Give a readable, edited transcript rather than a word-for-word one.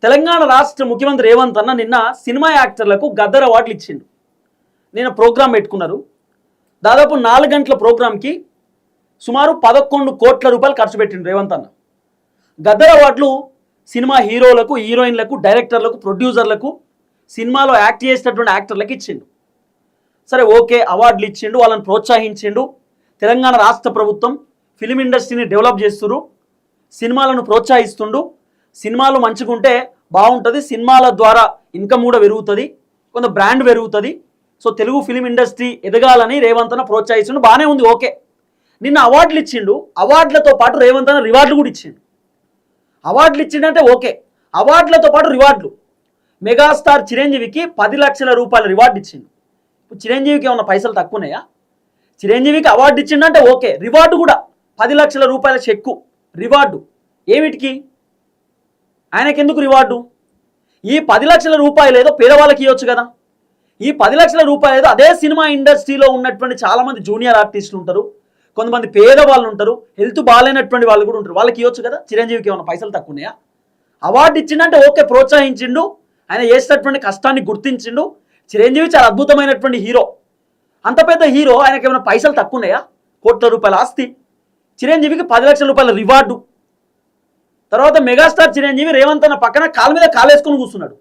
తెలంగాణ రాష్ట్ర ముఖ్యమంత్రి రేవంత్ అన్న నిన్న సినిమా యాక్టర్లకు గద్దర్ అవార్డులు ఇచ్చిండు. నిన్న ప్రోగ్రాం పెట్టుకున్నారు. దాదాపు 4 గంటల ప్రోగ్రాంకి సుమారు 11 కోట్ల రూపాయలు ఖర్చు పెట్టిండు రేవంత్ అన్న. గద్దర్ అవార్డులు సినిమా హీరోలకు, హీరోయిన్లకు, డైరెక్టర్లకు, ప్రొడ్యూసర్లకు, సినిమాలో యాక్ట్ చేసేటటువంటి యాక్టర్లకు ఇచ్చిండు. సరే ఓకే, అవార్డులు ఇచ్చిండు, వాళ్ళని ప్రోత్సహించిండు. తెలంగాణ రాష్ట్ర ప్రభుత్వం ఫిలిం ఇండస్ట్రీని డెవలప్ చేస్తున్నారు, సినిమాలను ప్రోత్సహిస్తుండు. సినిమాలు మంచిగుంటే బాగుంటుంది, సినిమాల ద్వారా ఇన్కమ్ కూడా పెరుగుతుంది, కొంత బ్రాండ్ పెరుగుతుంది. సో తెలుగు ఫిలిం ఇండస్ట్రీ ఎదగాలని రేవంత్ అన్న ప్రోత్సహిస్తుండు, బాగానే ఉంది, ఓకే. నిన్న అవార్డులు ఇచ్చిండు, అవార్డులతో పాటు రేవంత్ అన్న రివార్డులు కూడా ఇచ్చిండు. అవార్డులు ఇచ్చిండంటే ఓకే, అవార్డులతో పాటు రివార్డులు. మెగాస్టార్ చిరంజీవికి 10 లక్షల రూపాయల రివార్డు ఇచ్చిండు. ఇప్పుడు చిరంజీవికి ఏమన్నా పైసలు తక్కువన్నాయా? చిరంజీవికి అవార్డు ఇచ్చిండంటే ఓకే, రివార్డు కూడా 10 లక్షల రూపాయల చెక్కు రివార్డు. ఏమిటికి? ఆయనకెందుకు రివార్డు? ఈ 10 లక్షల రూపాయలు ఏదో పేదవాళ్ళకి ఇవ్వచ్చు కదా. ఈ 10 లక్షల రూపాయలు ఏదో అదే సినిమా ఇండస్ట్రీలో ఉన్నటువంటి చాలామంది జూనియర్ ఆర్టిస్టులు ఉంటారు, కొంతమంది పేదవాళ్ళు ఉంటారు, హెల్త్ బాగాలేనటువంటి వాళ్ళు కూడా ఉంటారు, వాళ్ళకి ఇవ్వచ్చు కదా. చిరంజీవికి ఏమైనా పైసలు తక్కువ ఉన్నాయా? అవార్డు ఇచ్చిండంటే ఓకే, ప్రోత్సహించిండు, ఆయన చేసేటటువంటి కష్టాన్ని గుర్తించిండు. చిరంజీవి చాలా అద్భుతమైనటువంటి హీరో, అంత పెద్ద హీరో, ఆయనకి ఏమైనా పైసలు తక్కువ ఉన్నాయా? కోట్ల రూపాయల ఆస్తి, చిరంజీవికి 10 లక్షల రూపాయల రివార్డు. తర్వాత మెగాస్టార్ చిరంజీవి రేవంత్ అన్న పక్కన కాలు మీద కాలేసుకొని కూర్చున్నాడు.